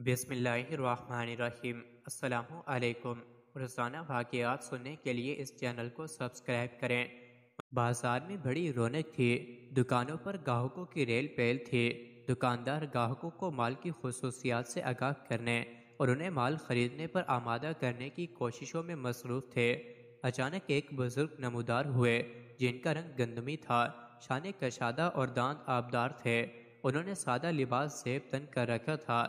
بسم اللہ الرحمن الرحیم۔ السلام علیکم۔ روزانہ واقعات سننے کے لیے اس چینل کو سبسکرائب کریں۔ بازار میں بڑی رونق تھی، دکانوں پر گاہکوں کی ریل پیل تھی۔ دکاندار گاہکوں کو مال کی خصوصیات سے آگاہ کرنے اور انہیں مال خریدنے پر آمادہ کرنے کی کوششوں میں مصروف تھے۔ اچانک ایک بزرگ نمودار ہوئے جن کا رنگ گندمی تھا، شانے کشادہ اور دانت آبدار تھے۔ انہوں نے سادہ لباس زیب تن کر رکھا تھا۔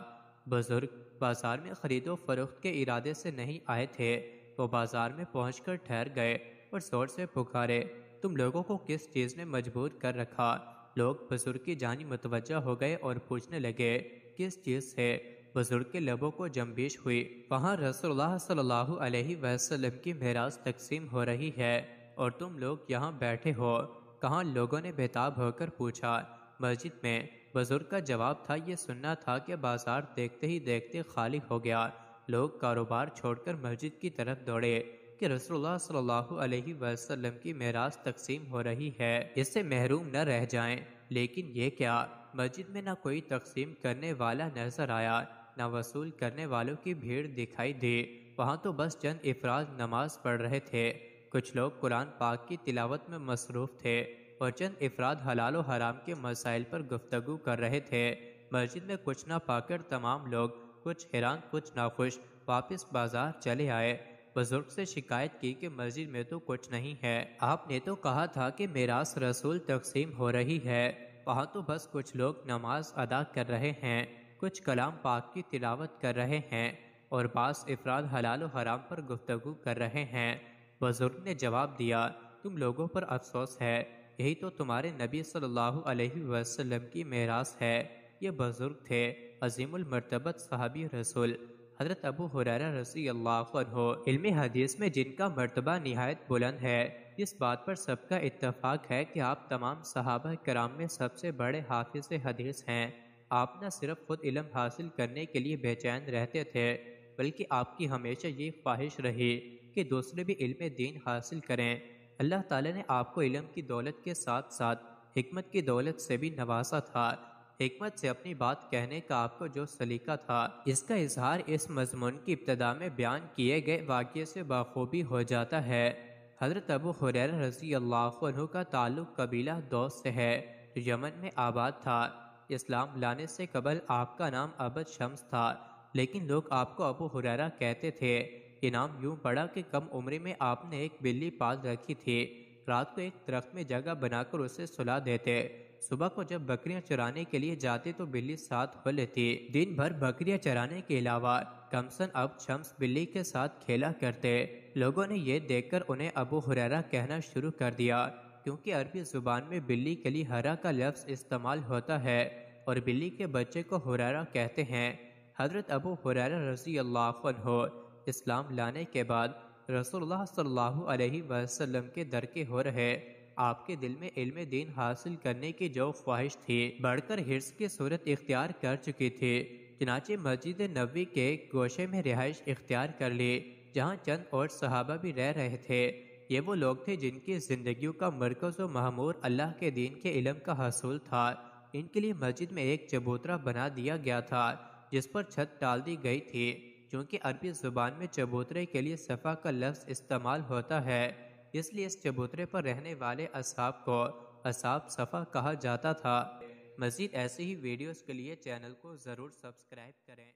بزرگ بازار میں خرید و فروخت کے ارادے سے نہیں آئے تھے۔ وہ بازار میں پہنچ کر ٹھہر گئے اور زور سے پکارے، تم لوگوں کو کس چیز نے مجبور کر رکھا؟ لوگ بزرگ کی جانب متوجہ ہو گئے اور پوچھنے لگے، کس چیز سے؟ بزرگ کے لبوں کو جنبش ہوئی، وہاں رسول اللہ صلی اللہ علیہ وسلم کی میراث تقسیم ہو رہی ہے اور تم لوگ یہاں بیٹھے ہو، کہاں؟ لوگوں نے بےتاب ہو کر پوچھا۔ مسجد میں۔ بزرگ کا جواب تھا، یہ سننا تھا کہ بازار دیکھتے ہی دیکھتے خالی ہو گیا۔ لوگ کاروبار چھوڑ کر مسجد کی طرف دوڑے کہ رسول اللہ صلی اللہ علیہ وسلم کی میراث تقسیم ہو رہی ہے، اس سے محروم نہ رہ جائیں۔ لیکن یہ کیا؟ مسجد میں نہ کوئی تقسیم کرنے والا نظر آیا، نہ وصول کرنے والوں کی بھیڑ دکھائی دی۔ وہاں تو بس چند افراد نماز پڑھ رہے تھے، کچھ لوگ قرآن پاک کی تلاوت میں مصروف تھے اور چند افراد حلال و حرام کے مسائل پر گفتگو کر رہے تھے۔ مسجد میں کچھ نہ پا کر تمام لوگ کچھ حیران کچھ ناخوش واپس بازار چلے آئے۔ بزرگ سے شکایت کی کہ مسجد میں تو کچھ نہیں ہے، آپ نے تو کہا تھا کہ میراث رسول تقسیم ہو رہی ہے، وہاں تو بس کچھ لوگ نماز ادا کر رہے ہیں، کچھ کلام پاک کی تلاوت کر رہے ہیں اور بعض افراد حلال و حرام پر گفتگو کر رہے ہیں۔ بزرگ نے جواب دیا، تم لوگوں پر افسوس ہے، یہی تو تمہارے نبی صلی اللہ علیہ وسلم کی میراث ہے۔ یہ بزرگ تھے، عظیم المرتبت صحابی رسول حضرت ابو ہریرہ رضی اللہ عنہ، علم حدیث میں جن کا مرتبہ نہایت بلند ہے۔ اس بات پر سب کا اتفاق ہے کہ آپ تمام صحابہ کرام میں سب سے بڑے حافظ حدیث ہیں۔ آپ نہ صرف خود علم حاصل کرنے کے لیے بے چین رہتے تھے، بلکہ آپ کی ہمیشہ یہ خواہش رہی کہ دوسرے بھی علم دین حاصل کریں۔ اللہ تعالیٰ نے آپ کو علم کی دولت کے ساتھ ساتھ حکمت کی دولت سے بھی نوازا تھا۔ حکمت سے اپنی بات کہنے کا آپ کو جو سلیقہ تھا، اس کا اظہار اس مضمون کی ابتدا میں بیان کیے گئے واقعے سے بخوبی ہو جاتا ہے۔ حضرت ابو ہریرہ رضی اللہ عنہ کا تعلق قبیلہ دوس سے ہے جو یمن میں آباد تھا۔ اسلام لانے سے قبل آپ کا نام عبد شمس تھا، لیکن لوگ آپ کو ابو ہریرہ کہتے تھے۔ یہ نام یوں پڑا کہ کم عمری میں آپ نے ایک بلی پال رکھی تھی۔ رات کو ایک درخت میں جگہ بنا کر اسے سلا دیتے، صبح کو جب بکریاں چرانے کے لیے جاتے تو بلی ساتھ ہو لیتی۔ دن بھر بکریاں چرانے کے علاوہ کمسن عبد شمس بلی کے ساتھ کھیلا کرتے۔ لوگوں نے یہ دیکھ کر انہیں ابو ہریرہ کہنا شروع کر دیا، کیونکہ عربی زبان میں بلی کے لیے ہرا کا لفظ استعمال ہوتا ہے اور بلی کے بچے کو ہریرہ کہتے ہیں۔ حضرت ابو ہریرہ رضی اللہ عنہ اسلام لانے کے بعد رسول اللہ صلی اللہ علیہ وسلم کے درکے ہو رہے۔ آپ کے دل میں علم دین حاصل کرنے کی جو خواہش تھی بڑھ کر حرص کی صورت اختیار کر چکی تھی، چنانچہ مسجد نبوی کے گوشے میں رہائش اختیار کر لی، جہاں چند اور صحابہ بھی رہ رہے تھے۔ یہ وہ لوگ تھے جن کی زندگیوں کا مرکز و معمور اللہ کے دین کے علم کا حصول تھا۔ ان کے لیے مسجد میں ایک چبوترا بنا دیا گیا تھا جس پر چھت ڈال دی گئی تھی، چونکہ عربی زبان میں چبوترے کے لیے صفا کا لفظ استعمال ہوتا ہے، اس لیے اس چبوترے پر رہنے والے اصحاب کو اصحاب صفا کہا جاتا تھا۔ مزید ایسی ہی ویڈیوز کے لیے چینل کو ضرور سبسکرائب کریں۔